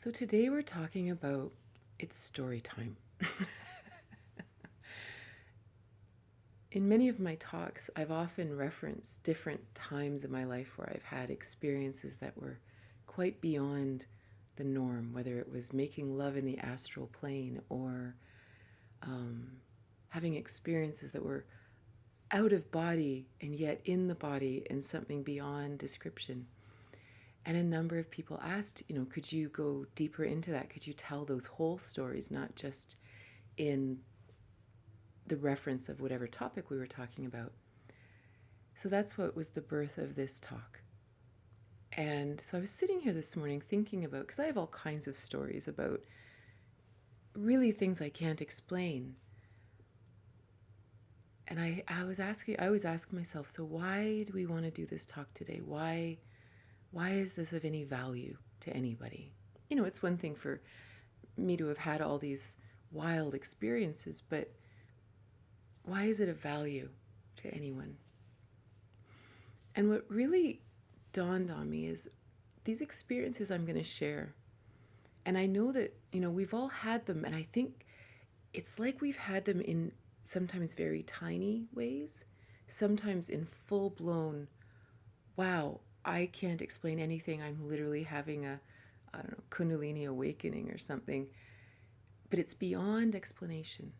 So today we're talking about it's story time. In many of my talks, I've often referenced different times of my life where I've had experiences that were quite beyond the norm, whether it was making love in the astral plane or having experiences that were out of body and yet in the body and something beyond description. And a number of people asked, could you go deeper into that? Could you tell those whole stories, not just in the reference of whatever topic we were talking about? So that's what was the birth of this talk. And so I was sitting here this morning thinking about, because I have all kinds of stories about really things I can't explain. And I always ask myself, so why do we want to do this talk today? Why is this of any value to anybody? It's one thing for me to have had all these wild experiences, but why is it of value to anyone? And what really dawned on me is these experiences I'm going to share. And I know that, we've all had them, and I think it's like we've had them in sometimes very tiny ways, sometimes in full-blown, wow, I can't explain anything. I'm literally having a, Kundalini awakening or something. But it's beyond explanation.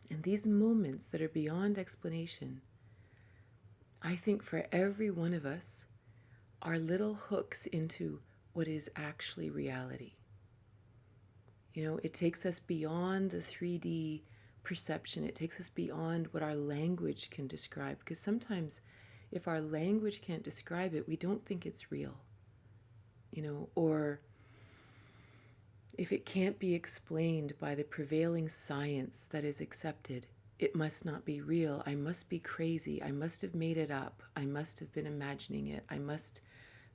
And these moments that are beyond explanation, I think for every one of us, are little hooks into what is actually reality. It takes us beyond the 3D perception. It takes us beyond what our language can describe. Because sometimes if our language can't describe it, we don't think it's real. Or if it can't be explained by the prevailing science that is accepted, it must not be real. I must be crazy. I must have made it up. I must have been imagining it. There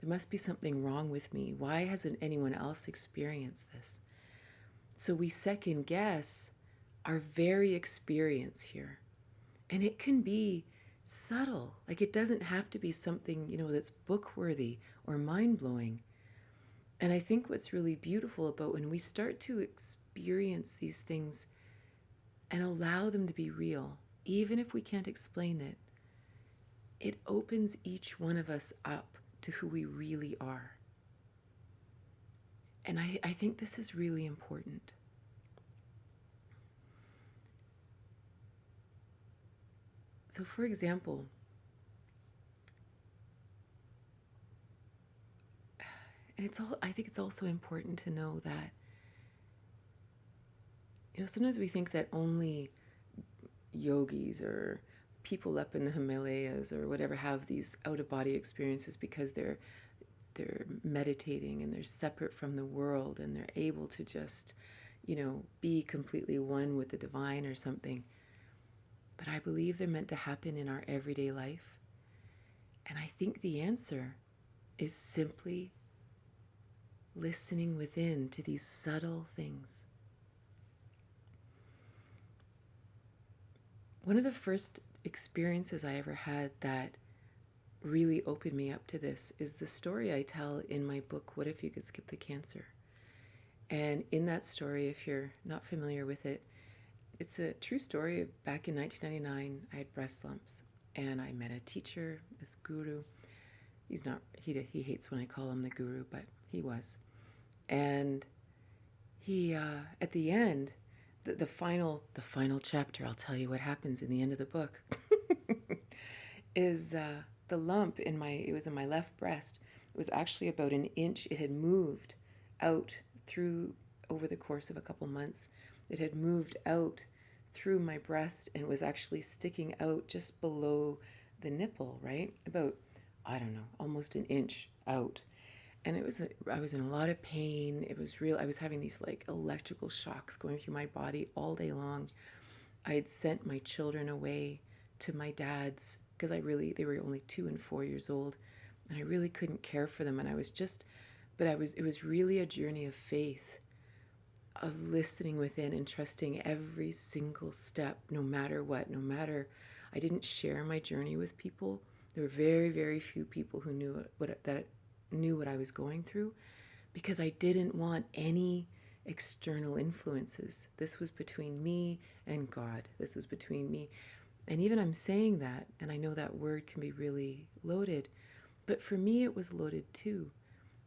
must be something wrong with me. Why hasn't anyone else experienced this? So we second guess our very experience here. And it can be subtle. Like it doesn't have to be something, that's book-worthy or mind-blowing. And I think what's really beautiful about when we start to experience these things and allow them to be real, even if we can't explain it, it opens each one of us up to who we really are. And I think this is really important. So for example, and I think it's also important to know that, sometimes we think that only yogis or people up in the Himalayas or whatever have these out-of-body experiences because they're meditating and they're separate from the world and they're able to just, be completely one with the divine or something. But I believe they're meant to happen in our everyday life. And I think the answer is simply listening within to these subtle things. One of the first experiences I ever had that really opened me up to this is the story I tell in my book, What If You Could Skip the Cancer? And in that story, if you're not familiar with it, it's a true story. Back in 1999, I had breast lumps, and I met a teacher, this guru. He hates when I call him the guru, but he was. And he, at the end, the final chapter, I'll tell you what happens in the end of the book, is the lump it was in my left breast. It was actually about an inch. It had moved out over the course of a couple months. It had moved out through my breast and was actually sticking out just below the nipple, right? About, I don't know, almost an inch out. And I was in a lot of pain. It was real. I was having these like electrical shocks going through my body all day long. I had sent my children away to my dad's because they were only 2 and 4 years old, and I really couldn't care for them. And it was really a journey of faith, of listening within and trusting every single step, no matter what, I didn't share my journey with people. There were very, very few people who knew that knew what I was going through, because I didn't want any external influences. This was between me and God. This was between me. And even I'm saying that, and I know that word can be really loaded, but for me it was loaded too,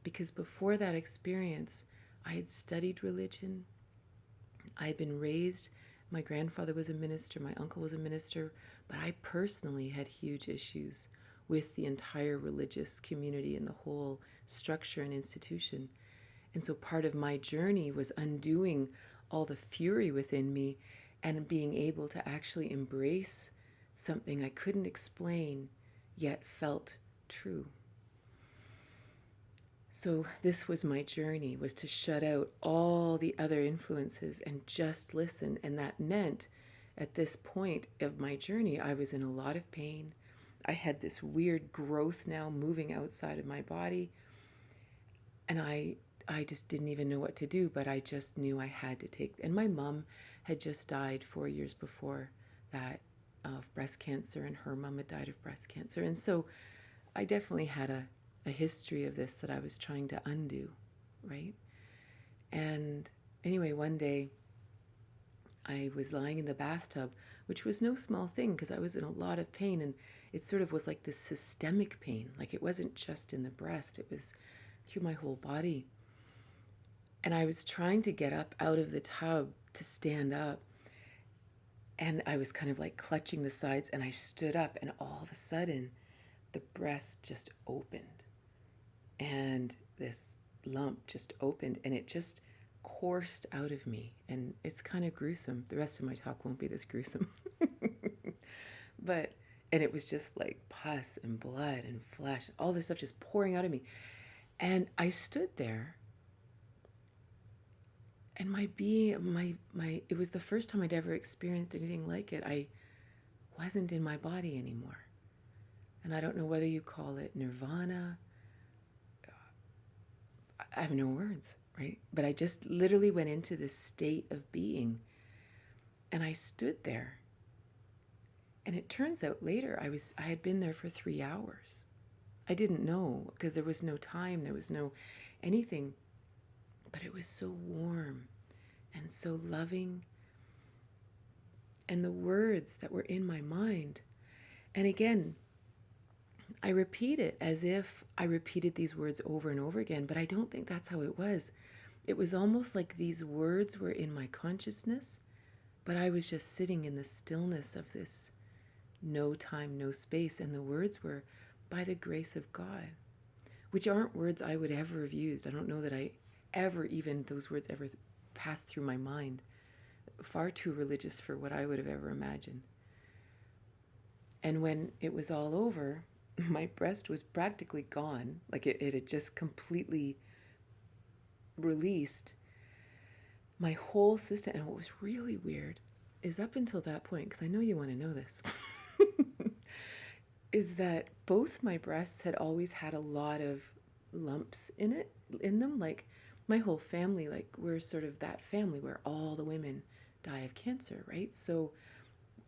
because before that experience, I had studied religion. I had been raised, my grandfather was a minister, my uncle was a minister, but I personally had huge issues with the entire religious community and the whole structure and institution. And so part of my journey was undoing all the fury within me and being able to actually embrace something I couldn't explain yet felt true. So this was my journey, was to shut out all the other influences and just listen. And that meant at this point of my journey, I was in a lot of pain. I had this weird growth now moving outside of my body. And I just didn't even know what to do, but I just knew I had to take. And my mom had just died 4 years before that of breast cancer, and her mom had died of breast cancer. And so I definitely had a history of this that I was trying to undo, right? And anyway, one day I was lying in the bathtub, which was no small thing because I was in a lot of pain, and it sort of was like this systemic pain. Like it wasn't just in the breast, it was through my whole body. And I was trying to get up out of the tub to stand up, and I was kind of like clutching the sides, and I stood up, and all of a sudden the breast just opened. And this lump just opened, and it just coursed out of me. And it's kind of gruesome. The rest of my talk won't be this gruesome. And it was just like pus and blood and flesh, all this stuff just pouring out of me. And I stood there, and it was the first time I'd ever experienced anything like it. I wasn't in my body anymore. And I don't know whether you call it nirvana. I have no words, right? But I just literally went into this state of being, and I stood there. And it turns out later I had been there for 3 hours. I didn't know because there was no time, there was no anything, but it was so warm and so loving. And the words that were in my mind, and again, I repeat it as if I repeated these words over and over again, but I don't think that's how it was. It was almost like these words were in my consciousness, but I was just sitting in the stillness of this no time, no space, and the words were, by the grace of God, which aren't words I would ever have used. I don't know that those words ever passed through my mind. Far too religious for what I would have ever imagined. And when it was all over, my breast was practically gone. Like it had just completely released my whole system. And what was really weird is up until that point, because I know you want to know this, is that both my breasts had always had a lot of lumps in them. Like my whole family, like we're sort of that family where all the women die of cancer, right? So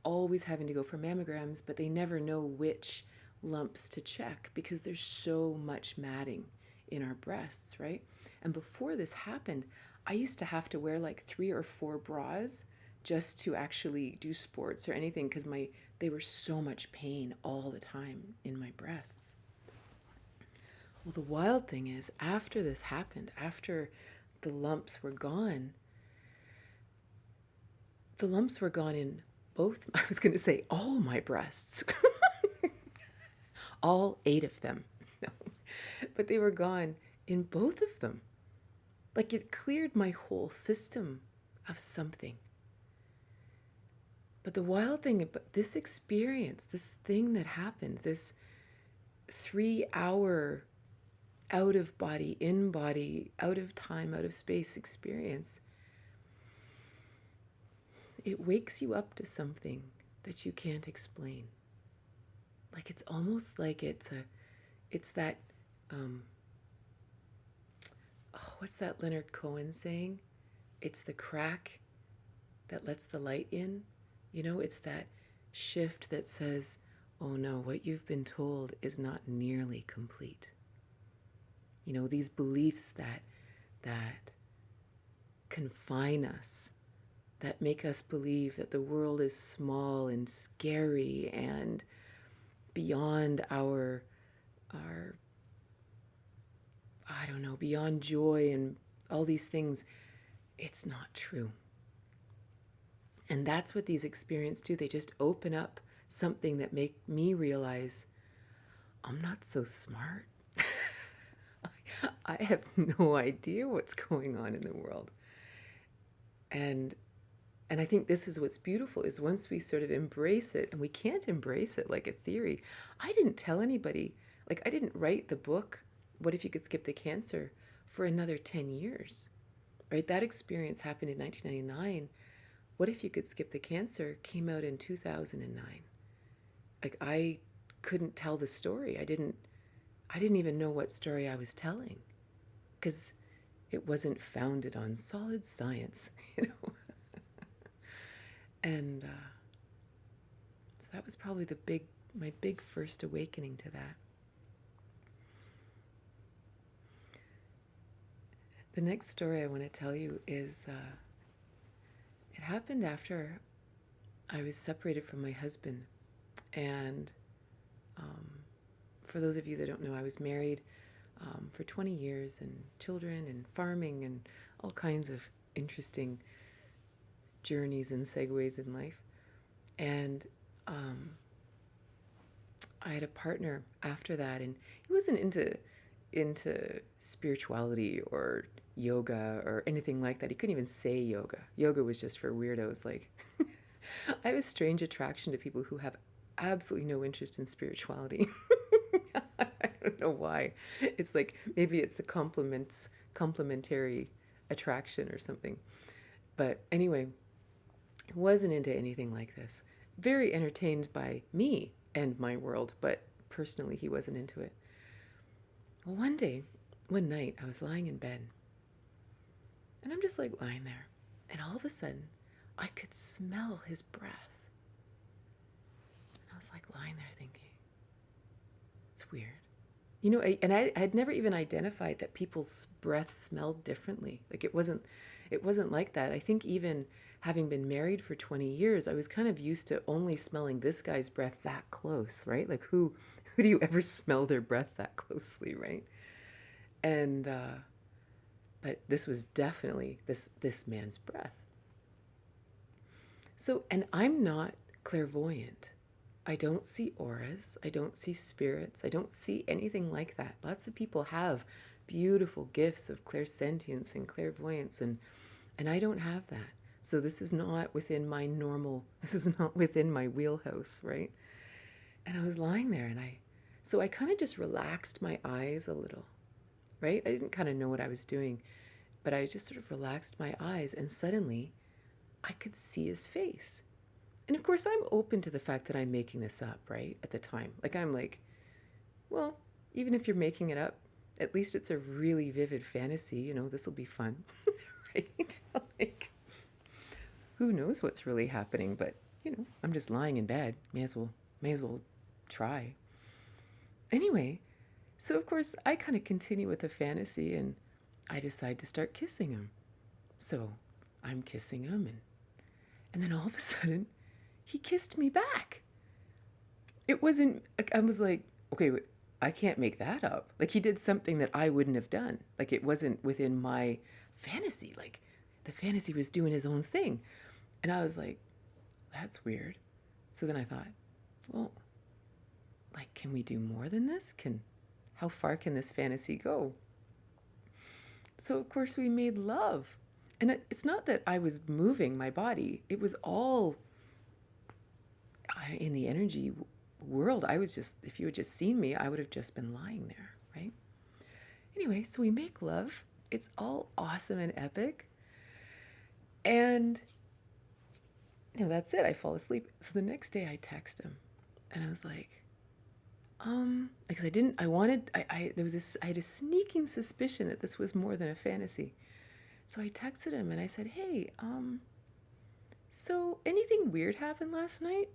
always having to go for mammograms, but they never know which lumps to check because there's so much matting in our breasts, right? And before this happened, I used to have to wear like 3 or 4 bras just to actually do sports or anything because they were so much pain all the time in my breasts. Well, the wild thing is, after this happened, after the lumps were gone in both, I was going to say all my breasts, all 8 of them, no, but they were gone in both of them. Like it cleared my whole system of something. But the wild thing about this experience, this thing that happened, this 3-hour out of body, in body, out of time, out of space experience, it wakes you up to something that you can't explain. Like it's almost like it's that, what's that Leonard Cohen saying? It's the crack that lets the light in. You know, it's that shift that says, oh no, what you've been told is not nearly complete. these beliefs that confine us, that make us believe that the world is small and scary and beyond our I don't know, beyond joy and all these things. It's not true. And that's what these experiences do. They just open up something that make me realize I'm not so smart. I have no idea what's going on in the world. And I think this is what's beautiful, is once we sort of embrace it, and we can't embrace it like a theory. I didn't tell anybody, like I didn't write the book, What If You Could Skip the Cancer, for another 10 years, right? That experience happened in 1999. What If You Could Skip the Cancer came out in 2009. Like I couldn't tell the story. I didn't even know what story I was telling, because it wasn't founded on solid science, And so that was probably my big first awakening to that. The next story I want to tell you is, it happened after I was separated from my husband. And for those of you that don't know, I was married for 20 years, and children and farming and all kinds of interesting journeys and segues in life. And I had a partner after that, and he wasn't into spirituality or yoga or anything like that. He couldn't even say yoga. Yoga was just for weirdos. Like I have a strange attraction to people who have absolutely no interest in spirituality. I don't know why. It's like maybe it's the complementary attraction or something. But anyway, wasn't into anything like this. Very entertained by me and my world, but personally he wasn't into it. Well, one night, I was lying in bed, and I'm just like lying there, and all of a sudden, I could smell his breath. And I was like lying there thinking, it's weird. I had never even identified that people's breath smelled differently. Like it wasn't like that. I think even having been married for 20 years, I was kind of used to only smelling this guy's breath that close, right? Like who do you ever smell their breath that closely, right? And but this was definitely this man's breath. So, and I'm not clairvoyant. I don't see auras. I don't see spirits. I don't see anything like that. Lots of people have beautiful gifts of clairsentience and clairvoyance, and I don't have that. So this is not within my wheelhouse, right? And I was lying there, and I kind of just relaxed my eyes a little, right? I didn't kind of know what I was doing, but I just sort of relaxed my eyes, and suddenly I could see his face. And of course, I'm open to the fact that I'm making this up, right? At the time. Like, I'm like, well, even if you're making it up, at least it's a really vivid fantasy, this will be fun, right? Like, who knows what's really happening, but, I'm just lying in bed. May as well try. Anyway, so of course, I kind of continue with the fantasy, and I decide to start kissing him. So I'm kissing him, and then all of a sudden, he kissed me back. It wasn't, I was like, okay, I can't make that up. Like he did something that I wouldn't have done. Like it wasn't within my fantasy. Like the fantasy was doing his own thing. And I was like, that's weird. So then I thought, well, like, can we do more than this? How far can this fantasy go? So of course we made love. And it's not that I was moving my body. It was all in the energy world. I was just, if you had just seen me, I would have just been lying there, right? Anyway, so we make love. It's all awesome and epic. And, that's it. I fall asleep. So the next day I text him, and I was like, because I had a sneaking suspicion that this was more than a fantasy. So I texted him and I said, hey, so anything weird happened last night?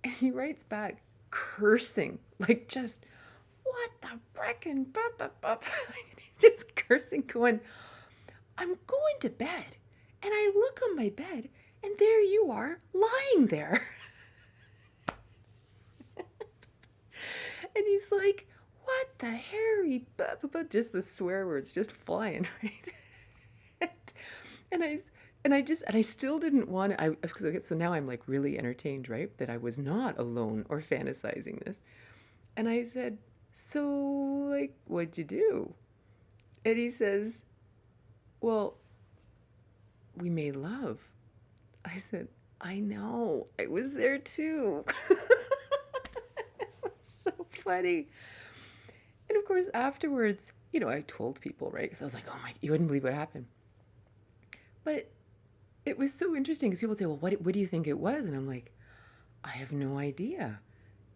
And he writes back cursing, like just what the frickin' he's just cursing, going, I'm going to bed. And I look on my bed, and there you are, lying there. And he's like, what the hairy, just the swear words just flying, right? and I and I still didn't want to. Okay, so now I'm like really entertained, right? That I was not alone or fantasizing this. And I said, so like, what'd you do? And he says, well, we made love. I said, I know, I was there too. It was so funny. And of course, afterwards, I told people, right? Because I was like, oh my, you wouldn't believe what happened. But it was so interesting because people say, well, what do you think it was? And I'm like, I have no idea.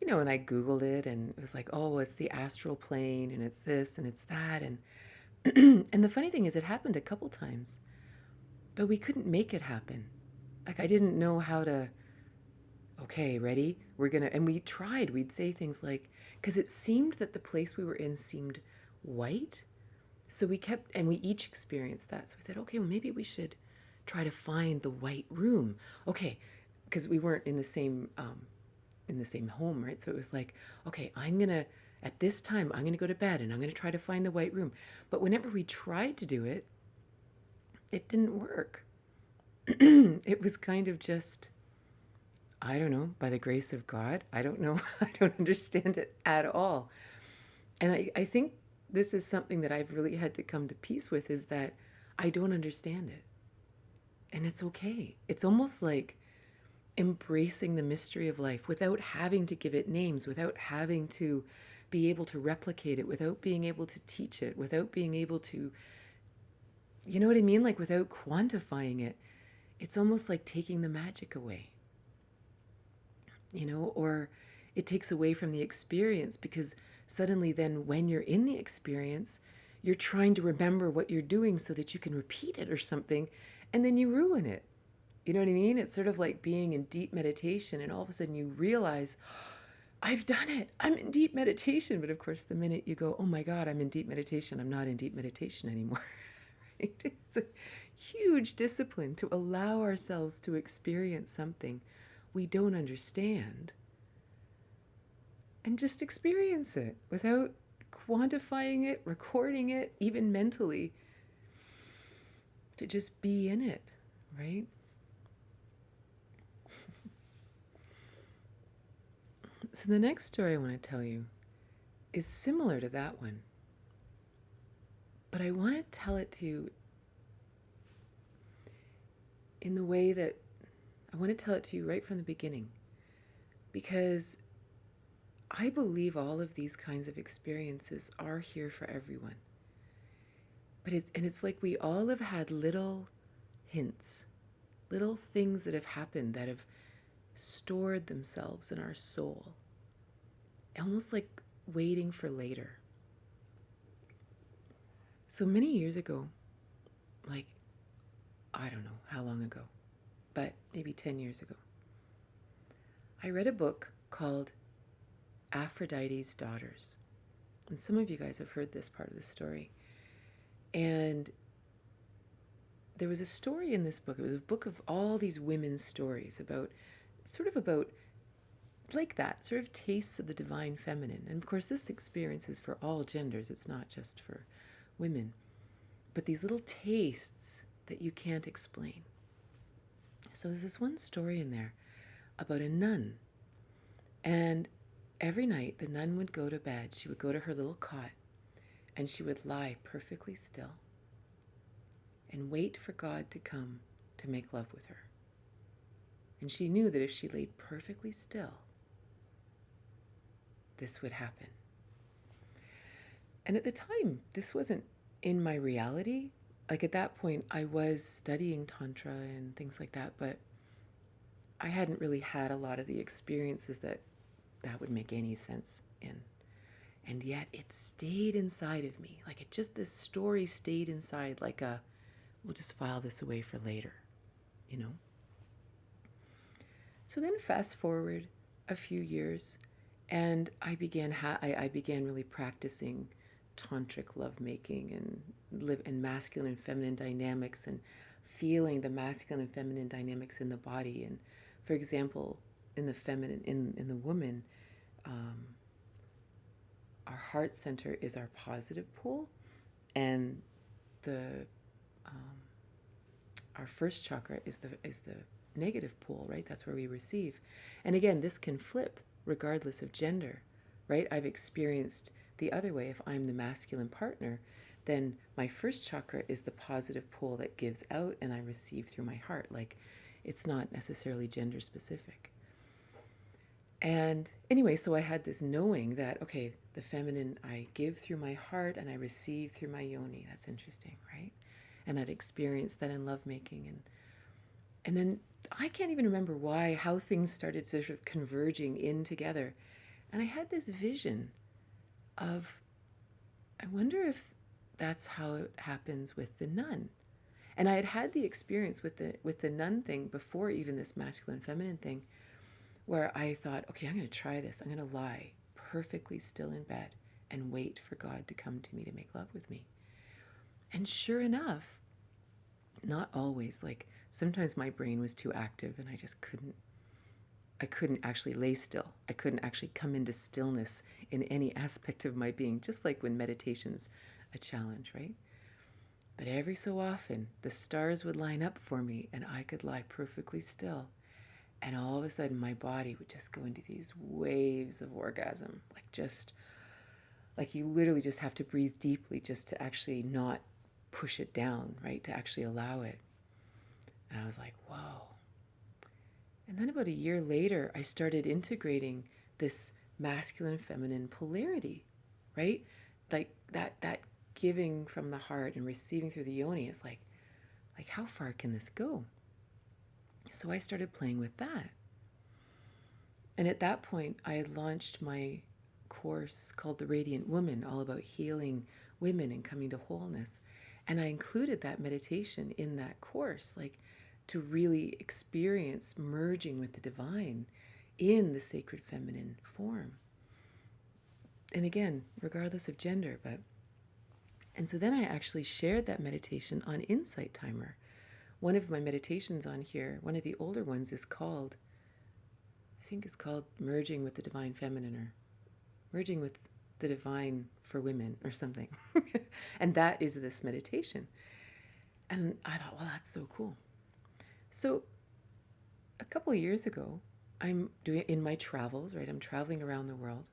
And I Googled it, and it was like, oh, it's the astral plane, and it's this, and it's that. And and the funny thing is, it happened a couple times, but we couldn't make it happen. Like, I didn't know how to, okay, ready? And we tried. We'd say things like, because it seemed that the place we were in seemed white. So we kept, and we each experienced that. So we said, okay, well, maybe we should try to find the white room. Okay, because we weren't in the same home, right? So it was like, okay, at this time, I'm gonna go to bed, and I'm gonna try to find the white room. But whenever we tried to do it, it didn't work. It was kind of just, I don't know, by the grace of God. I don't know. I don't understand it at all. And I think this is something that I've really had to come to peace with, is that I don't understand it. And it's okay. It's almost like embracing the mystery of life without having to give it names, without having to be able to replicate it, without being able to teach it, without being able to, you know what I mean? Like, without quantifying it. It's almost like taking the magic away, or it takes away from the experience, because suddenly then when you're in the experience, you're trying to remember what you're doing so that you can repeat it or something, and then you ruin it. You know what I mean? It's sort of like being in deep meditation, and all of a sudden you realize, I've done it. I'm in deep meditation. But of course, the minute you go, oh my God, I'm in deep meditation, I'm not in deep meditation anymore. Right? It's a huge discipline to allow ourselves to experience something we don't understand, and just experience it without quantifying it, recording it, even mentally, to just be in it, right? So the next story I want to tell you is similar to that one, but I want to tell it to you in the way that I want to tell it to you right from the beginning, because I believe all of these kinds of experiences are here for everyone. But it's like we all have had little hints, little things that have happened that have stored themselves in our soul, almost like waiting for later. So many years ago, like, I don't know how long ago, but maybe 10 years ago, I read a book called Aphrodite's Daughters. And some of you guys have heard this part of the story. And there was a story in this book. It was a book of all these women's stories about like that, sort of tastes of the divine feminine. And of course, this experience is for all genders. It's not just for women. But these little tastes that you can't explain. So there's this one story in there about a nun. And every night the nun would go to bed. She would go to her little cot, and she would lie perfectly still and wait for God to come to make love with her. And she knew that if she laid perfectly still, this would happen. And at the time, this wasn't in my reality. Like, at that point, I was studying Tantra and things like that, but I hadn't really had a lot of the experiences that would make any sense in. And yet it stayed inside of me. Like, this story stayed inside, like we'll just file this away for later, you know? So then fast forward a few years, And I began really practicing tantric lovemaking and live in masculine and feminine dynamics and feeling the masculine and feminine dynamics in the body. And for example, in the feminine, in the woman, um, our heart center is our positive pole, and the our first chakra is the negative pole, right? That's where we receive. And again, this can flip regardless of gender, right? I've experienced the other way. If I'm the masculine partner, then my first chakra is the positive pole that gives out and I receive through my heart. Like, it's not necessarily gender specific. And anyway, so I had this knowing that, okay, the feminine I give through my heart and I receive through my yoni. That's interesting, right? And I'd experienced that in lovemaking. And then I can't even remember how things started sort of converging in together. And I had this vision of, I wonder if that's how it happens with the nun. And I had the experience with the nun thing before even this masculine feminine thing, where I thought, okay, I'm going to try this. I'm going to lie perfectly still in bed and wait for God to come to me to make love with me. And sure enough, not always, like sometimes my brain was too active and I couldn't actually lay still. I couldn't actually come into stillness in any aspect of my being, just like when meditation's a challenge, right? But every so often, the stars would line up for me and I could lie perfectly still. And all of a sudden, my body would just go into these waves of orgasm, like you literally just have to breathe deeply just to actually not push it down, right? To actually allow it. And I was like, whoa. And then about a year later, I started integrating this masculine feminine polarity, right? Like that giving from the heart and receiving through the yoni is like how far can this go? So I started playing with that. And at that point, I had launched my course called The Radiant Woman, all about healing women and coming to wholeness. And I included that meditation in that course, like to really experience merging with the divine in the sacred feminine form. And again, regardless of gender, and so then I actually shared that meditation on Insight Timer. One of my meditations on here, one of the older ones, is called, I think it's called Merging with the Divine Feminine, or Merging with the Divine for Women, or something. And that is this meditation. And I thought, well, that's so cool. So a couple of years ago, I'm doing in my travels, right? I'm traveling around the world.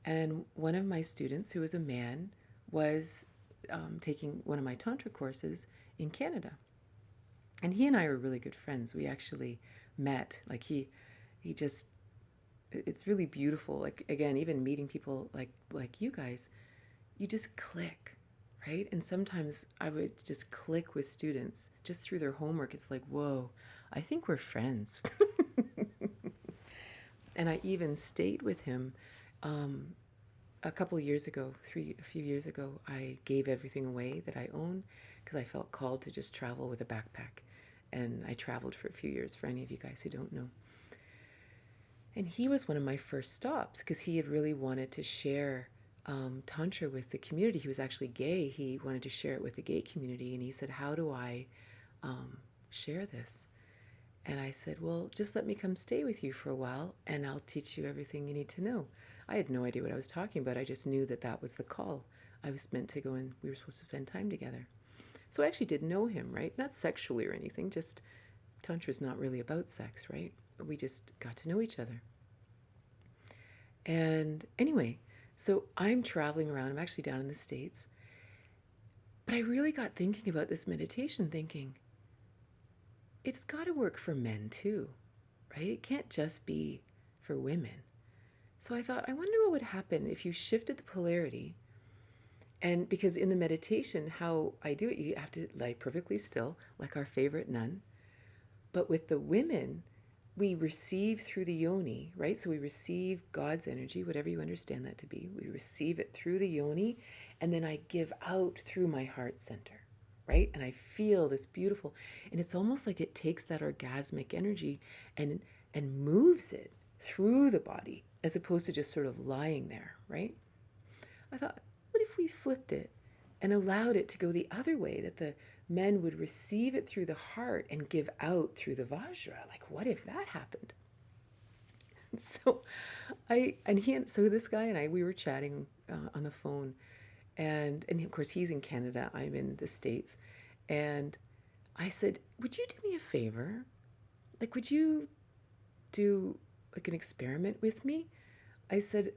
And one of my students, who was a man, was taking one of my Tantra courses in Canada. And he and I were really good friends. We actually met. Like he just, it's really beautiful. Like, again, even meeting people like you guys, you just click, right? And sometimes I would just click with students just through their homework. It's like, whoa, I think we're friends. And I even stayed with him a couple years ago, a few years ago. I gave everything away that I own because I felt called to just travel with a backpack. And I traveled for a few years, for any of you guys who don't know. And he was one of my first stops because he had really wanted to share Tantra with the community. He was actually gay. He wanted to share it with the gay community. And he said, how do I share this? And I said, well, just let me come stay with you for a while and I'll teach you everything you need to know. I had no idea what I was talking about. I just knew that that was the call. I was meant to go and we were supposed to spend time together. So I actually did know him, right? Not sexually or anything, just Tantra's not really about sex, right? We just got to know each other. And anyway, so I'm traveling around. I'm actually down in the States. But I really got thinking about this meditation, thinking, it's got to work for men too, right? It can't just be for women. So I thought, I wonder what would happen if you shifted the polarity. And because in the meditation, how I do it, you have to lie perfectly still, like our favorite nun. But with the women, we receive through the yoni, right? So we receive God's energy, whatever you understand that to be. We receive it through the yoni, and then I give out through my heart center, right? And I feel this beautiful, and it's almost like it takes that orgasmic energy and moves it through the body as opposed to just sort of lying there, right? I thought, what if we flipped it and allowed it to go the other way, that the men would receive it through the heart and give out through the Vajra? Like, what if that happened? So so this guy and I, we were chatting on the phone, and of course he's in Canada, I'm in the States, and I said, would you do me a favor? Like, would you do like an experiment with me? I said,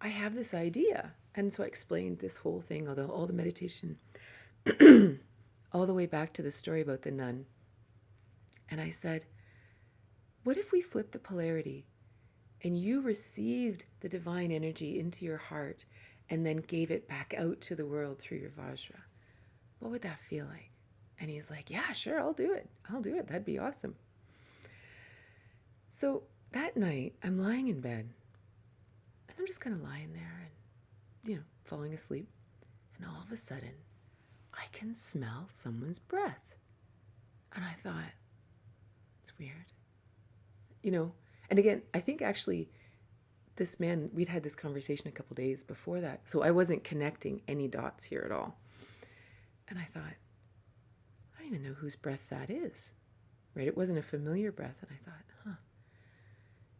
I have this idea. And so I explained this whole thing, although all the meditation, all the way back to the story about the nun. And I said, what if we flipped the polarity and you received the divine energy into your heart and then gave it back out to the world through your Vajra? What would that feel like? And he's like, yeah, sure, I'll do it. That'd be awesome. So that night, I'm lying in bed, and I'm just kind of lying there and, falling asleep. And all of a sudden, I can smell someone's breath. And I thought, it's weird. And again, I think actually this man, we'd had this conversation a couple days before that. So I wasn't connecting any dots here at all. And I thought, I don't even know whose breath that is, right? It wasn't a familiar breath. And I thought, huh.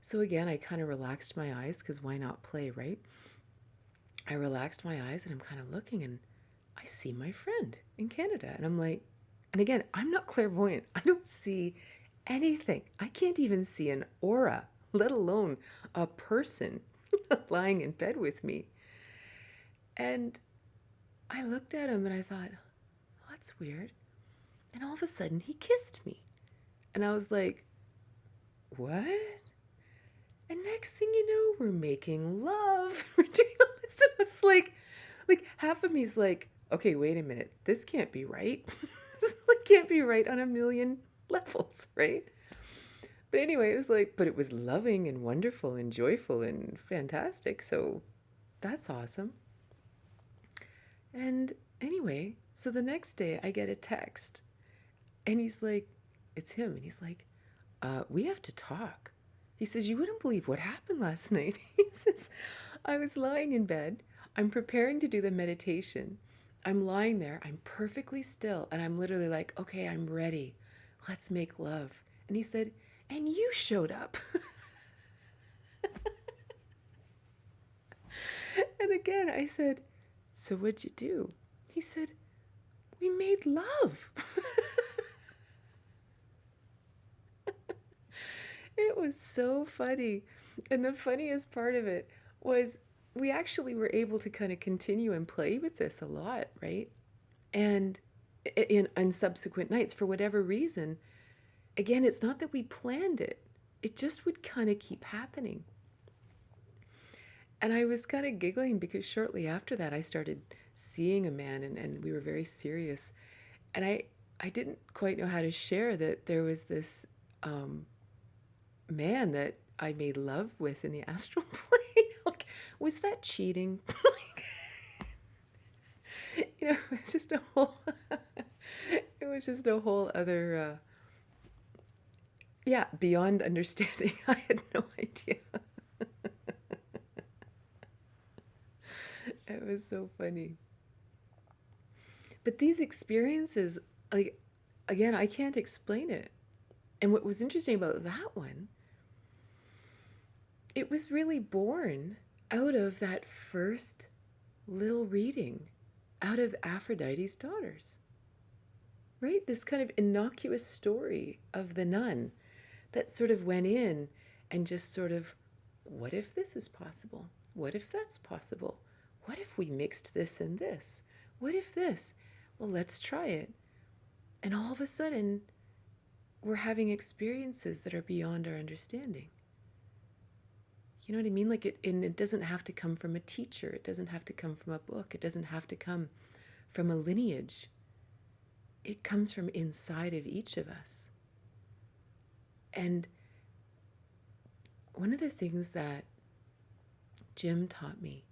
So again, I kind of relaxed my eyes, because why not play, right? I relaxed my eyes and I'm kind of looking, and I see my friend in Canada. And I'm like, and again, I'm not clairvoyant. I don't see anything. I can't even see an aura, let alone a person lying in bed with me. And I looked at him and I thought, oh, that's weird. And all of a sudden he kissed me. And I was like, what? And next thing you know, we're making love. We're doing all this. And I was like half of me's like, okay, wait a minute. This can't be right. This can't be right on a million levels, right? But anyway, it was but it was loving and wonderful and joyful and fantastic. So that's awesome. And anyway, so the next day I get a text, and he's like, it's him. And he's like, we have to talk. He says, you wouldn't believe what happened last night. He says, I was lying in bed. I'm preparing to do the meditation. I'm lying there. I'm perfectly still. And I'm literally like, okay, I'm ready. Let's make love. And he said, and you showed up. And again, I said, so what'd you do? He said, we made love. It was so funny. And the funniest part of it was we actually were able to kind of continue and play with this a lot, right? And on subsequent nights, for whatever reason, again, it's not that we planned it. It just would kind of keep happening. And I was kind of giggling because shortly after that, I started seeing a man, and we were very serious. And I didn't quite know how to share that there was this man that I made love with in the astral plane. Was that cheating? It was just a whole other beyond understanding. I had no idea. It was so funny. But these experiences, again, I can't explain it. And what was interesting about that one, it was really born out of that first little reading, out of Aphrodite's daughters, right? This kind of innocuous story of the nun that sort of went in and just sort of, what if this is possible? What if that's possible? What if we mixed this and this? What if this? Well, let's try it. And all of a sudden, we're having experiences that are beyond our understanding. You know what I mean? And it doesn't have to come from a teacher. It doesn't have to come from a book. It doesn't have to come from a lineage. It comes from inside of each of us. And one of the things that Jim taught me,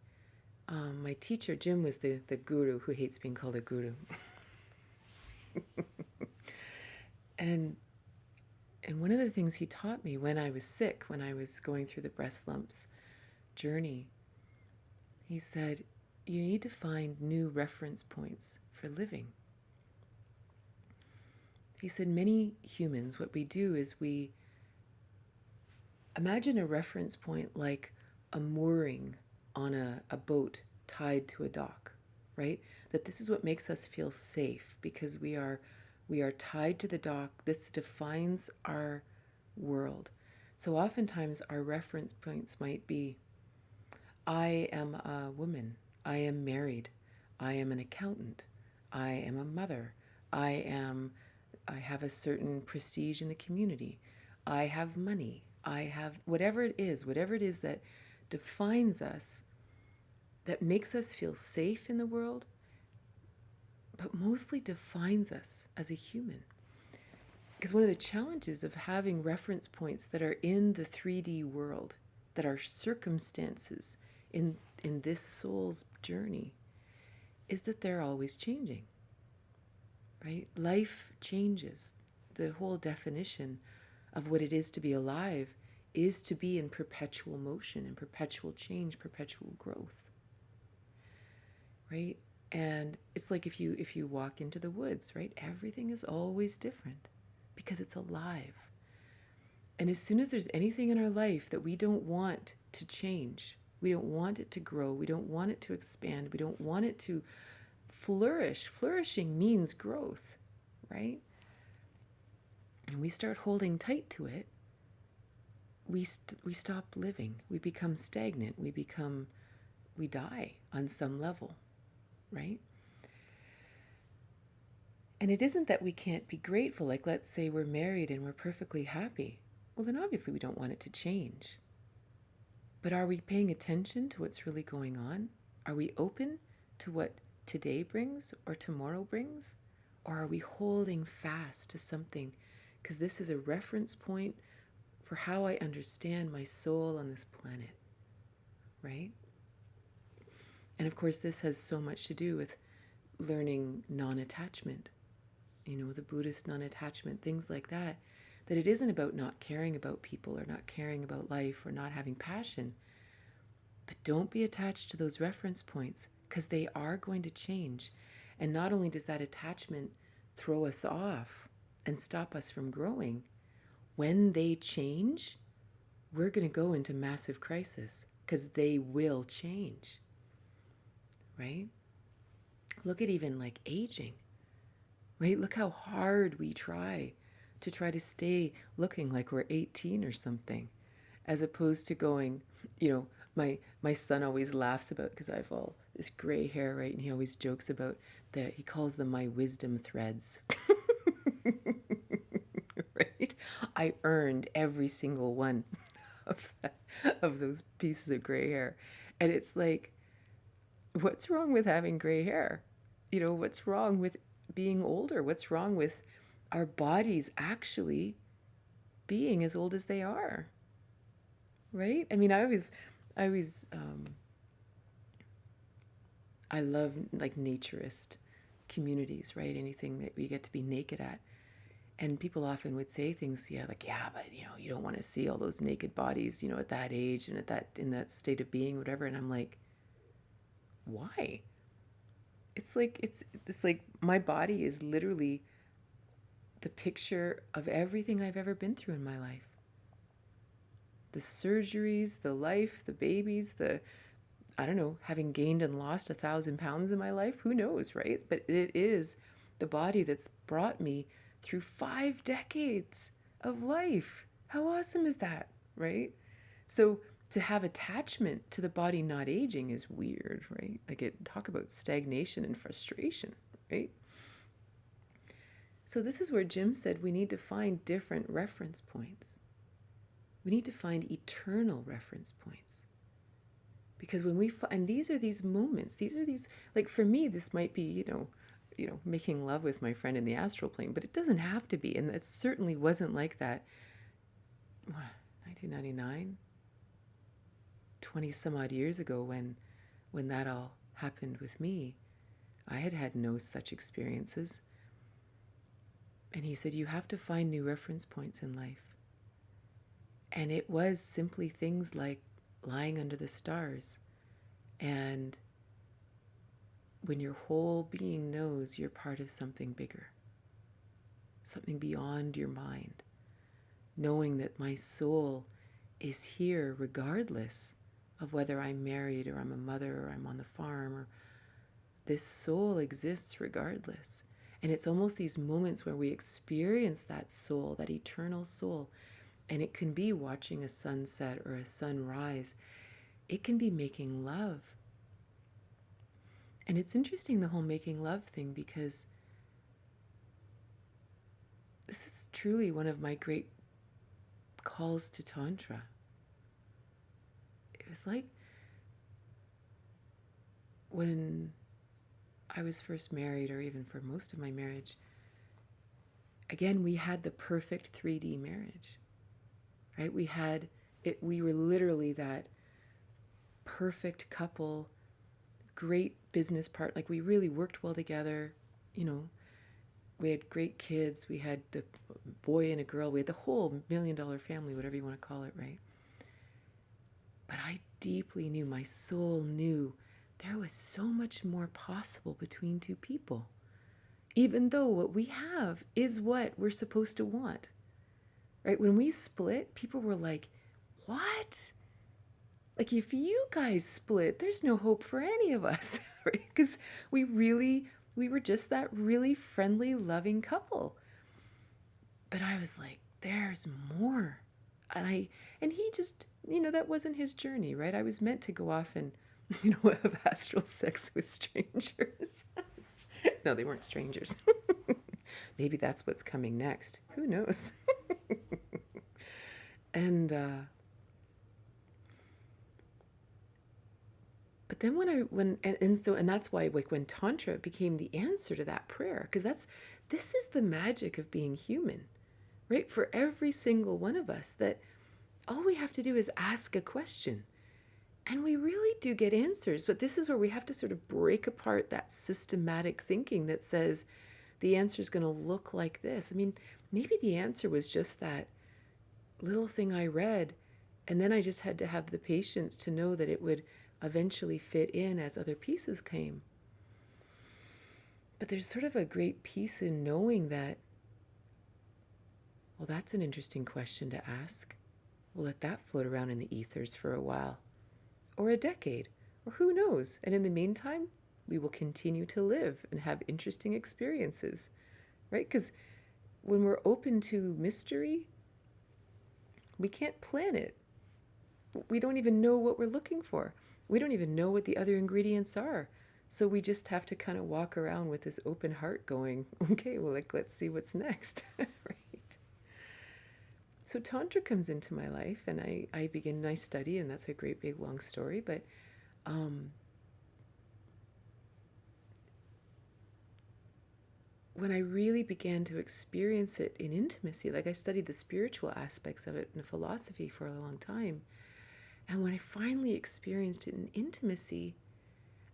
my teacher, Jim, was the guru who hates being called a guru. And And one of the things he taught me when I was sick, when I was going through the breast lumps journey, he said, you need to find new reference points for living. He said, many humans, what we do is we imagine a reference point like a mooring on a boat tied to a dock, right? That this is what makes us feel safe because we are tied to the dock. This defines our world. So oftentimes our reference points might be, I am a woman, I am married, I am an accountant, I am a mother, I have a certain prestige in the community, I have money, I have whatever it is that defines us, that makes us feel safe in the world, but mostly defines us as a human. Because one of the challenges of having reference points that are in the 3D world, that are circumstances in this soul's journey, is that they're always changing, right? Life changes. The whole definition of what it is to be alive is to be in perpetual motion and perpetual change, perpetual growth, right? And it's like if you walk into the woods, right? Everything is always different because it's alive. And as soon as there's anything in our life that we don't want to change, we don't want it to grow, we don't want it to expand, we don't want it to flourish. Flourishing means growth, right? And we start holding tight to it, we stop living. We become stagnant. We die on some level, right? And it isn't that we can't be grateful. Like, let's say we're married and we're perfectly happy. Well, then obviously we don't want it to change. But are we paying attention to what's really going on? Are we open to what today brings or tomorrow brings? Or are we holding fast to something? Because this is a reference point for how I understand my soul on this planet, right? And of course, this has so much to do with learning non-attachment, the Buddhist non-attachment, things like that, that it isn't about not caring about people or not caring about life or not having passion. But don't be attached to those reference points because they are going to change. And not only does that attachment throw us off and stop us from growing, when they change, we're going to go into massive crisis because they will change, right? Look at even like aging, right? Look how hard we try to stay looking like we're 18 or something, as opposed to going, my son always laughs about, because I have all this gray hair, right? And he always jokes about that. He calls them my wisdom threads. Right? I earned every single one of those pieces of gray hair. And it's like, what's wrong with having gray hair? What's wrong with being older? What's wrong with our bodies actually being as old as they are? Right? I mean, I love like naturist communities, right? Anything that we get to be naked at. And people often would say things, but you don't want to see all those naked bodies, at that age and in that state of being, whatever. And I'm like, why? It's like my body is literally the picture of everything I've ever been through in my life. The surgeries, the life, the babies, having gained and lost 1,000 pounds in my life, who knows, right? But it is the body that's brought me through 5 decades of life. How awesome is that, right? So to have attachment to the body not aging is weird, right? Like talk about stagnation and frustration, right? So this is where Jim said we need to find different reference points. We need to find eternal reference points. Because when we find, these are these moments, like for me, this might be, making love with my friend in the astral plane, but it doesn't have to be. And it certainly wasn't like that. 1999, 20 some odd years ago when that all happened with me, I had no such experiences. And he said, you have to find new reference points in life. And it was simply things like lying under the stars. And when your whole being knows you're part of something bigger, something beyond your mind, knowing that my soul is here regardless of whether I'm married or I'm a mother or I'm on the farm, or this soul exists regardless. And it's almost these moments where we experience that soul, that eternal soul. And it can be watching a sunset or a sunrise. It can be making love. And it's interesting, the whole making love thing, because this is truly one of my great calls to Tantra. It was like when I was first married, or even for most of my marriage, again, we had the perfect 3D marriage, right? We had it, we were literally that perfect couple, great business part. Like, we really worked well together, you know. We had great kids. We had the boy and a girl. We had the whole $1 million family, whatever you want to call it, right? But I deeply knew, my soul knew, there was so much more possible between two people. Even though what we have is what we're supposed to want, right? When we split, people were like, what? Like, if you guys split, there's no hope for any of us, right? Because we were just that really friendly, loving couple. But I was like, there's more. And he just, that wasn't his journey, right? I was meant to go off and, have astral sex with strangers. No, they weren't strangers. Maybe that's what's coming next. Who knows? And, but then and that's why, like, when Tantra became the answer to that prayer, because this is the magic of being human, right? For every single one of us, that all we have to do is ask a question, and we really do get answers. But this is where we have to sort of break apart that systematic thinking that says the answer is going to look like this. I mean, maybe the answer was just that little thing I read, and then I just had to have the patience to know that it would eventually fit in as other pieces came. But there's sort of a great peace in knowing that, well, that's an interesting question to ask. We'll let that float around in the ethers for a while, or a decade, or who knows. And in the meantime, we will continue to live and have interesting experiences, right? Because when we're open to mystery, we can't plan it. We don't even know what we're looking for. We don't even know what the other ingredients are. So we just have to kind of walk around with this open heart going, okay, well, like, let's see what's next, right? So Tantra comes into my life, and I begin my study, and that's a great big long story. But when I really began to experience it in intimacy, like, I studied the spiritual aspects of it in philosophy for a long time. And when I finally experienced it in intimacy,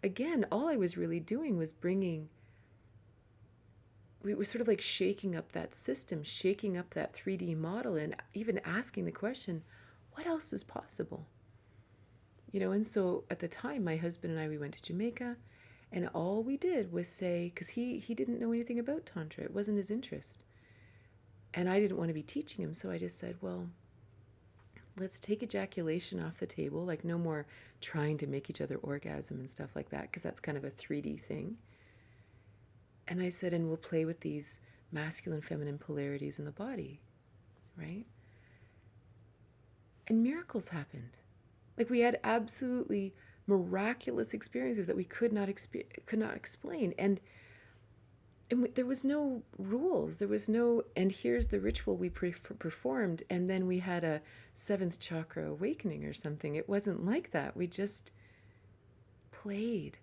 again, all I was really doing was we were sort of like shaking up that system, shaking up that 3D model, and even asking the question, what else is possible? And so at the time, my husband and I, we went to Jamaica, and all we did was say, because he didn't know anything about Tantra, it wasn't his interest. And I didn't want to be teaching him, so I just said, well, let's take ejaculation off the table, like, no more trying to make each other orgasm and stuff like that, because that's kind of a 3D thing. And I said, and we'll play with these masculine, feminine polarities in the body, right? And miracles happened. Like, we had absolutely miraculous experiences that we could not explain. And there was no rules. There was no, and here's the ritual we performed, and then we had a 7th chakra awakening or something. It wasn't like that. We just played.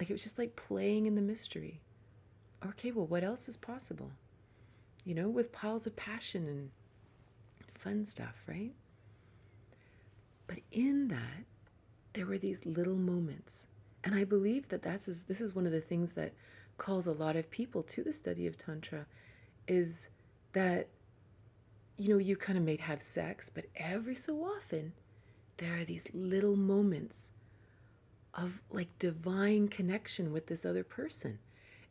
Like, it was just like playing in the mystery. Okay, well, what else is possible? With piles of passion and fun stuff, right? But in that, there were these little moments. And I believe that this is one of the things that calls a lot of people to the study of Tantra, is that, you kind of may have sex, but every so often there are these little moments of like divine connection with this other person.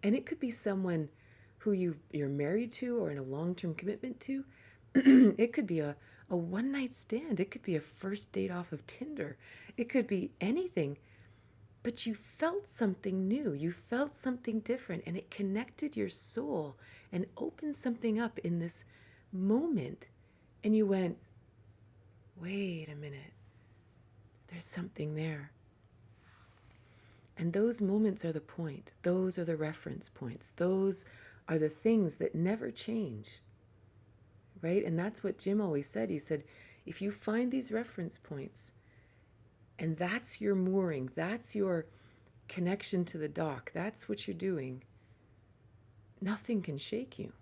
And it could be someone who you're married to or in a long-term commitment to. It could be a one-night stand. It could be a first date off of Tinder. It could be anything. But you felt something new. You felt something different, and it connected your soul and opened something up in this moment. And you went, wait a minute, there's something there. And those moments are the point. Those are the reference points. Those are the things that never change, right? And that's what Jim always said. He said, if you find these reference points, and that's your mooring, that's your connection to the dock, that's what you're doing, nothing can shake you,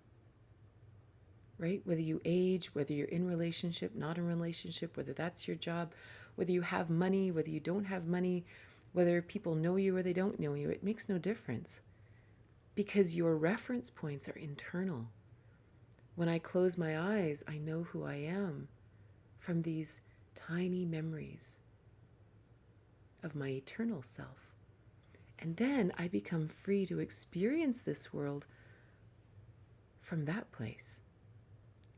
right? Whether you age, whether you're in relationship, not in relationship, whether that's your job, whether you have money, whether you don't have money, whether people know you or they don't know you, it makes no difference, because your reference points are internal. When I close my eyes, I know who I am from these tiny memories of my eternal self. And then I become free to experience this world from that place.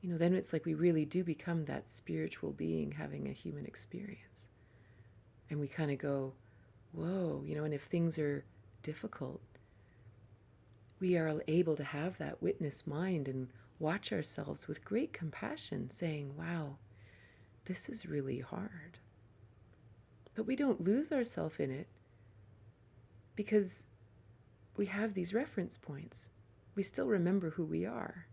Then it's like we really do become that spiritual being having a human experience. And we kind of go, whoa, and if things are difficult, we are able to have that witness mind and watch ourselves with great compassion, saying, wow, this is really hard. But we don't lose ourselves in it because we have these reference points. We still remember who we are.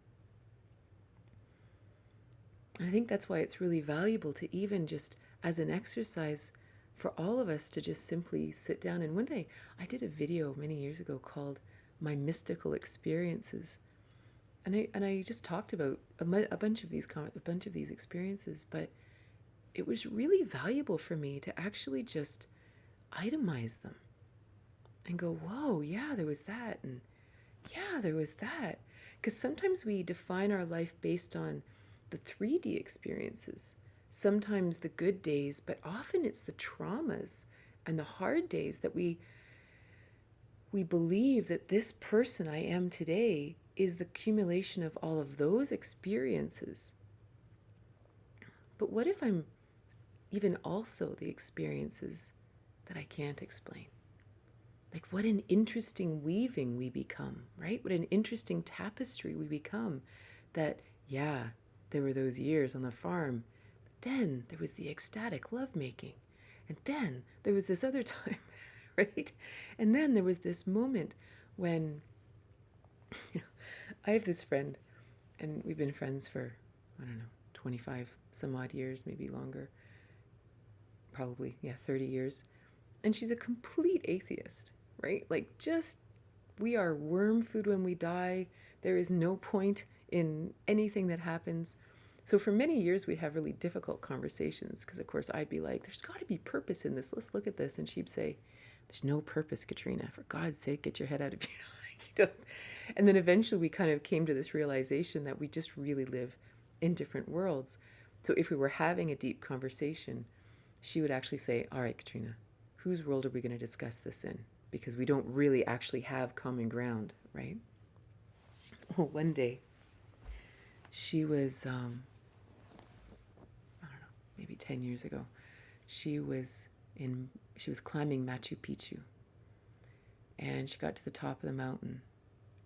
And I think that's why it's really valuable to even just as an exercise for all of us to just simply sit down. And one day I did a video many years ago called My Mystical Experiences. And I just talked about a bunch of these experiences, but it was really valuable for me to actually just itemize them and go, whoa, yeah, there was that. And yeah, there was that. Because sometimes we define our life based on the 3D experiences, sometimes the good days, but often it's the traumas and the hard days that we believe that this person I am today is the accumulation of all of those experiences. But what if I'm even also the experiences that I can't explain? Like, what an interesting weaving we become, right? What an interesting tapestry we become. That, yeah, there were those years on the farm, but then there was the ecstatic lovemaking. And then there was this other time, right? And then there was this moment when, I have this friend, and we've been friends for, 25 some odd years, maybe longer. Probably, 30 years. And she's a complete atheist, right? Like, just, we are worm food when we die. There is no point in anything that happens. So for many years, we'd have really difficult conversations because, of course, I'd be like, there's got to be purpose in this. Let's look at this. And she'd say, there's no purpose, Katrina. For God's sake, get your head out of here. And then eventually we kind of came to this realization that we just really live in different worlds. So if we were having a deep conversation, she would actually say, all right, Katrina, whose world are we going to discuss this in? Because we don't really actually have common ground, right? Well, one day she was, maybe 10 years ago, she was climbing Machu Picchu, and she got to the top of the mountain,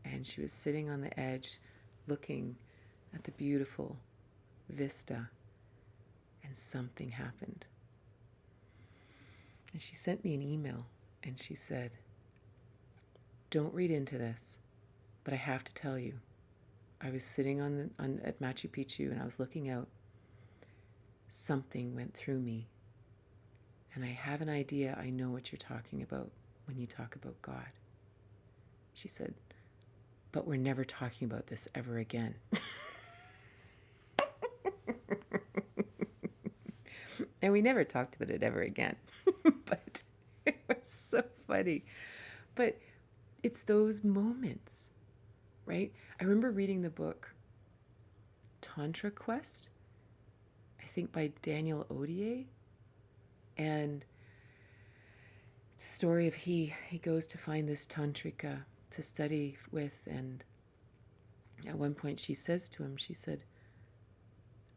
and she was sitting on the edge looking at the beautiful vista, and something happened. And she sent me an email, and she said, don't read into this, but I have to tell you, I was sitting at Machu Picchu, and I was looking out. Something went through me, and I have an idea I know what you're talking about when you talk about God. She said, but we're never talking about this ever again. And we never talked about it ever again. But it was so funny. But it's those moments, right? I remember reading the book Tantra Quest, I think by Daniel Odier, and it's a story of he goes to find this Tantrika to study with, and at one point she says to him, she said,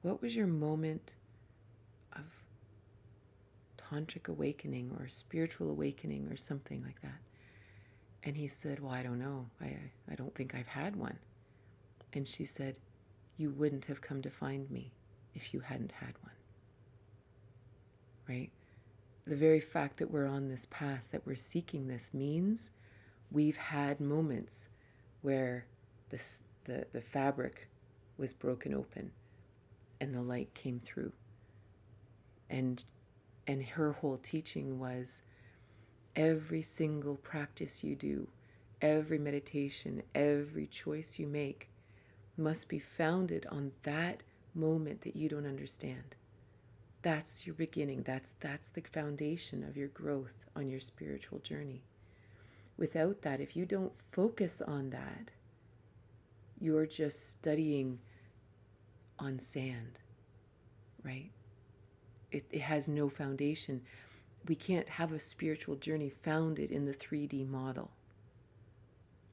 what was your moment of tantric awakening or spiritual awakening or something like that? And he said, well, I don't know. I don't think I've had one. And she said, you wouldn't have come to find me if you hadn't had one. Right? The very fact that we're on this path, that we're seeking this, means we've had moments where the fabric was broken open and the light came through. And her whole teaching was, every single practice you do, every meditation, every choice you make must be founded on that moment that you don't understand. That's your beginning. That's the foundation of your growth on your spiritual journey. Without that, if you don't focus on that, you're just studying on sand, right? It has no foundation. We can't have a spiritual journey founded in the 3D model,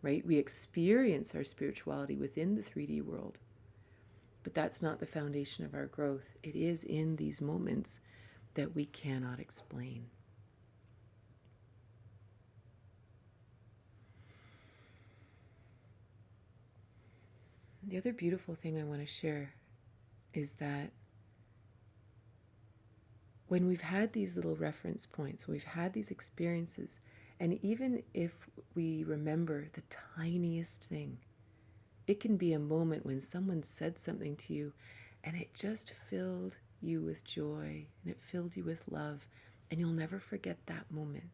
right? We experience our spirituality within the 3D world, but that's not the foundation of our growth. It is in these moments that we cannot explain. The other beautiful thing I want to share is that when we've had these little reference points, we've had these experiences, and even if we remember the tiniest thing, it can be a moment when someone said something to you and it just filled you with joy and it filled you with love, and you'll never forget that moment.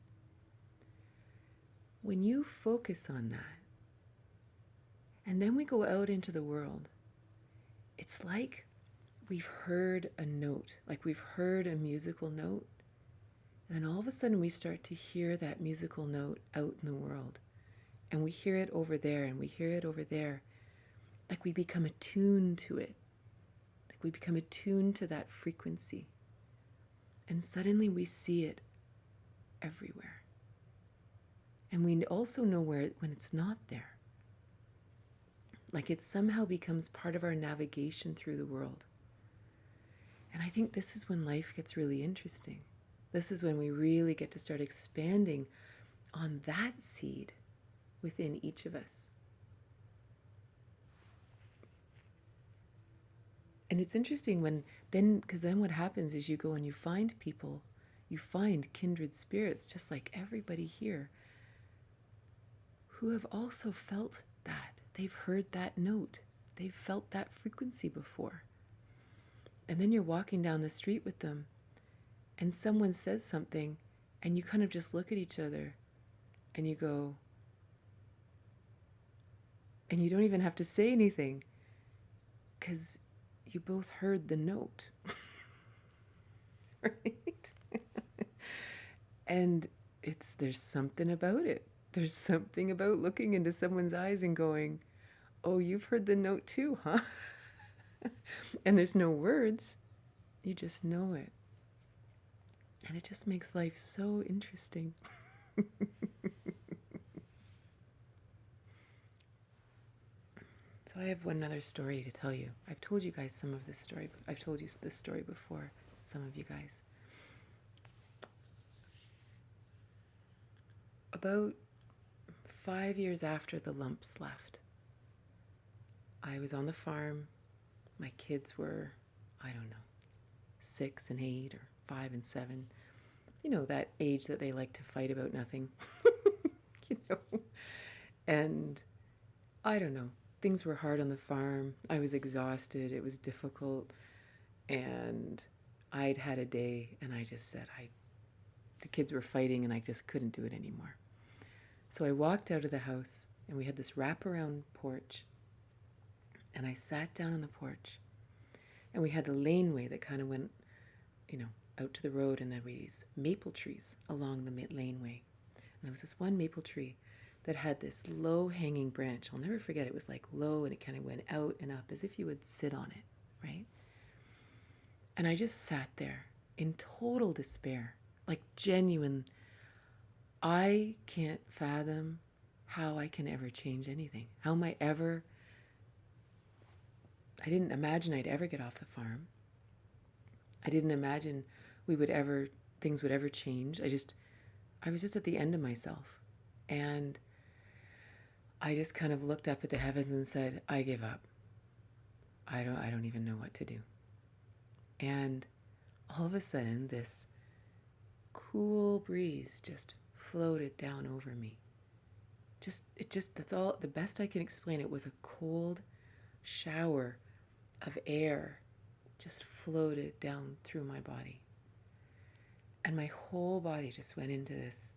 When you focus on that, and then we go out into the world, it's like we've heard a note, like we've heard a musical note, and then all of a sudden we start to hear that musical note out in the world, and we hear it over there and we hear it over there, like we become attuned to it, like we become attuned to that frequency, and suddenly we see it everywhere. And we also know when it's not there, like it somehow becomes part of our navigation through the world. And I think this is when life gets really interesting. This is when we really get to start expanding on that seed within each of us. And it's interesting because then what happens is you go and you find people, you find kindred spirits, just like everybody here, who have also felt that. They've heard that note. They've felt that frequency before. And then you're walking down the street with them and someone says something and you kind of just look at each other and you go, and you don't even have to say anything because you both heard the note. Right? And there's something about it. There's something about looking into someone's eyes and going, oh, you've heard the note too, huh? And there's no words. You just know it. And it just makes life so interesting. So I have one other story to tell you. I've told you guys some of this story. I've told you this story before, some of you guys. About 5 years after the lumps left, I was on the farm. My kids were, I don't know, 6 and 8 or 5 and 7. You know, that age that they like to fight about nothing. And I don't know. Things were hard on the farm. I was exhausted. It was difficult. And I'd had a day and I just said, the kids were fighting and I just couldn't do it anymore. So I walked out of the house and we had this wraparound porch. And I sat down on the porch and we had a laneway that kind of went, out to the road, and there were these maple trees along the laneway. And there was this one maple tree that had this low hanging branch. I'll never forget. It was like low and it kind of went out and up as if you would sit on it, right? And I just sat there in total despair, like genuine. I can't fathom how I can ever change anything. How am I ever? I didn't imagine I'd ever get off the farm. I didn't imagine things would ever change. I was just at the end of myself. And I just kind of looked up at the heavens and said, I give up. I don't even know what to do. And all of a sudden, this cool breeze just floated down over me. That's all, the best I can explain it was a cold shower of air just floated down through my body. And my whole body just went into this,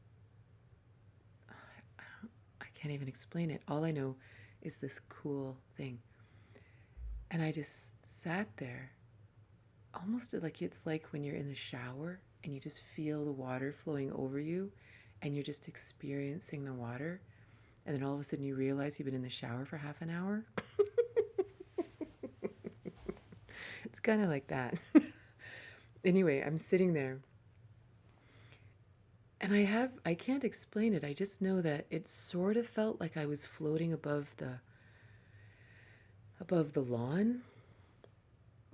I can't even explain it. All I know is this cool thing. And I just sat there, almost like it's like when you're in the shower and you just feel the water flowing over you and you're just experiencing the water. And then all of a sudden you realize you've been in the shower for half an hour. It's kind of like that. Anyway, I'm sitting there. And I can't explain it. I just know that it sort of felt like I was floating above the lawn.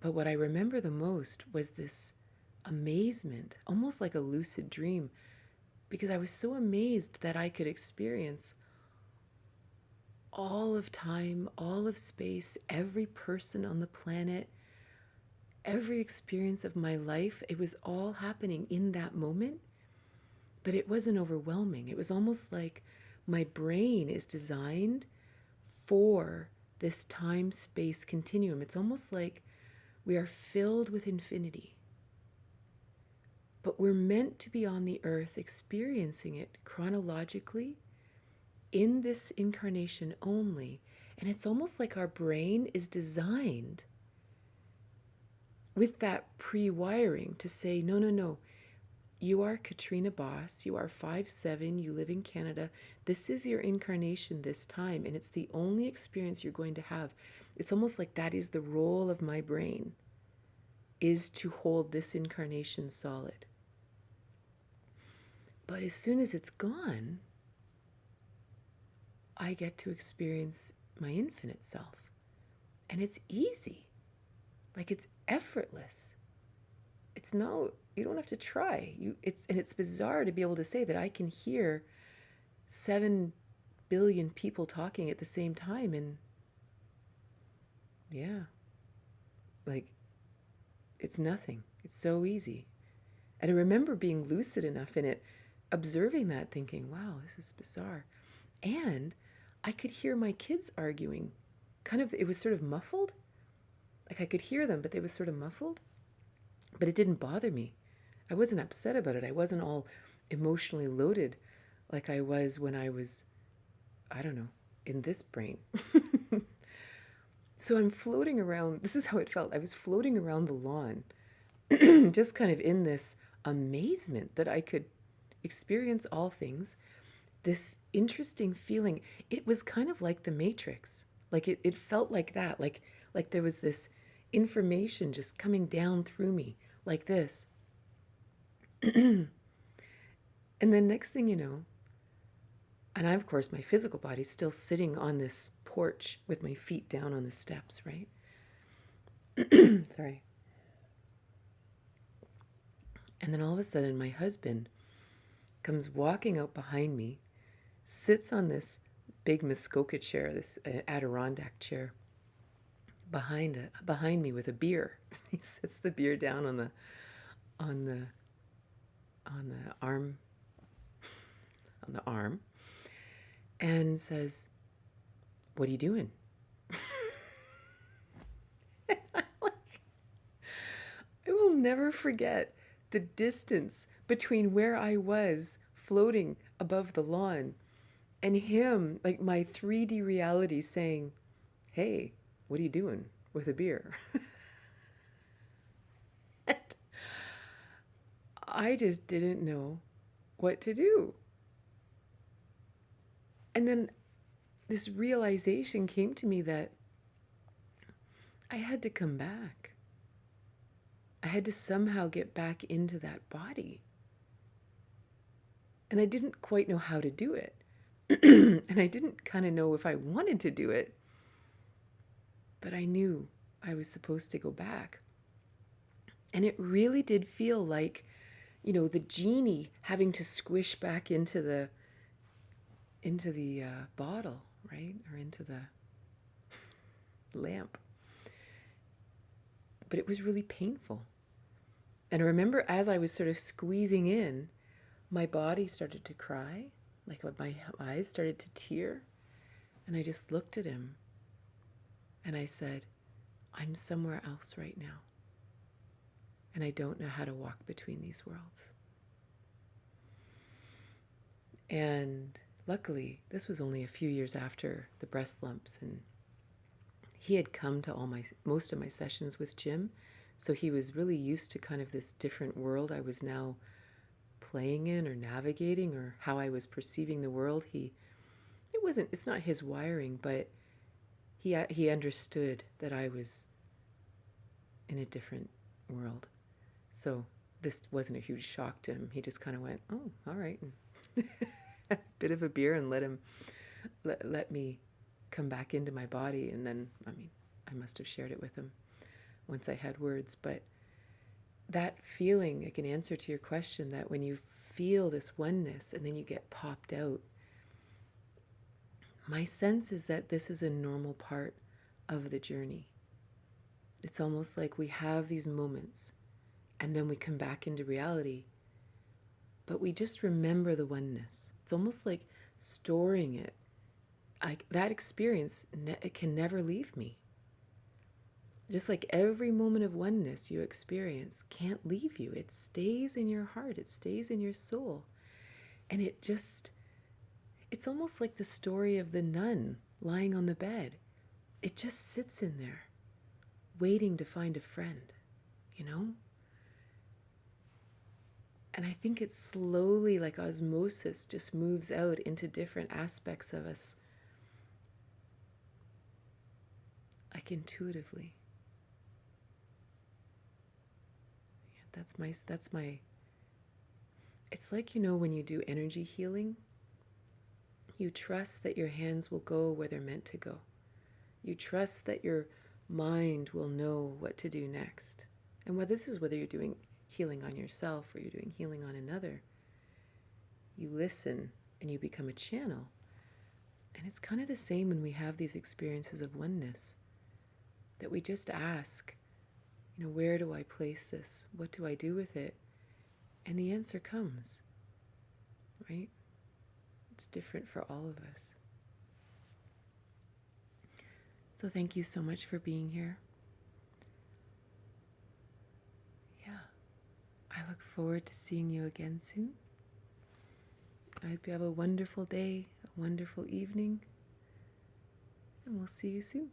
But what I remember the most was this amazement, almost like a lucid dream, because I was so amazed that I could experience all of time, all of space, every person on the planet, every experience of my life. It was all happening in that moment, but it wasn't overwhelming. It was almost like my brain is designed for this time-space continuum. It's almost like we are filled with infinity, but we're meant to be on the earth experiencing it chronologically in this incarnation only. And it's almost like our brain is designed with that pre-wiring to say, no, no, no, you are Katrina Boss, you are 5'7", you live in Canada, this is your incarnation this time, and it's the only experience you're going to have. It's almost like that is the role of my brain, is to hold this incarnation solid. But as soon as it's gone, I get to experience my infinite self. And it's easy. Like, it's effortless. It's no, you don't have to try. It's bizarre to be able to say that I can hear 7 billion people talking at the same time. And yeah, like, it's nothing. It's so easy. And I remember being lucid enough in it, observing that, thinking, wow, this is bizarre. And I could hear my kids arguing. It was sort of muffled. Like, I could hear them, but they was sort of muffled. But it didn't bother me. I wasn't upset about it. I wasn't all emotionally loaded like I was when I was, I don't know, in this brain. So I'm floating around. This is how it felt. I was floating around the lawn, just kind of in this amazement that I could experience all things. This interesting feeling. It was kind of like the Matrix. Like it felt like that. Like there was this information just coming down through me like this. And then next thing you know, and I, of course, my physical body's still sitting on this porch with my feet down on the steps, right? Sorry. And then all of a sudden, my husband comes walking out behind me, sits on this big Muskoka chair, this Adirondack chair, behind me with a beer. He sets the beer down on the arm, and says, "What are you doing?" I will never forget the distance between where I was floating above the lawn and him, like my 3D reality, saying, "Hey, what are you doing with a beer?" And I just didn't know what to do. And then this realization came to me that I had to come back. I had to somehow get back into that body. And I didn't quite know how to do it. And I didn't kind of know if I wanted to do it. But I knew I was supposed to go back. And it really did feel like, the genie having to squish back into the bottle, right? Or into the lamp. But it was really painful. And I remember as I was sort of squeezing in, my body started to cry, like my eyes started to tear. And I just looked at him and I said, I'm somewhere else right now. And I don't know how to walk between these worlds. And luckily, this was only a few years after the breast lumps, and he had come to most of my sessions with Jim, so he was really used to kind of this different world I was now playing in or navigating, or how I was perceiving the world. It's not his wiring, but he understood that I was in a different world. So this wasn't a huge shock to him. He just kind of went, oh, all right. A bit of a beer and let me come back into my body. And then, I must have shared it with him once I had words. But that feeling, like an answer to your question, that when you feel this oneness and then you get popped out, my sense is that this is a normal part of the journey. It's almost like we have these moments and then we come back into reality, but we just remember the oneness. It's almost like storing it. That experience, it can never leave me. Just like every moment of oneness you experience can't leave you. It stays in your heart. It stays in your soul. And it's almost like the story of the nun lying on the bed. It just sits in there, waiting to find a friend, And I think it slowly, like osmosis, just moves out into different aspects of us, like intuitively. Yeah, that's my, it's like, when you do energy healing, you trust that your hands will go where they're meant to go. You trust that your mind will know what to do next. And whether you're doing healing on yourself or you're doing healing on another, you listen and you become a channel. And it's kind of the same when we have these experiences of oneness, that we just ask, where do I place this? What do I do with it? And the answer comes, right? It's different for all of us. So thank you so much for being here. Yeah, I look forward to seeing you again soon. I hope you have a wonderful day, a wonderful evening, and we'll see you soon.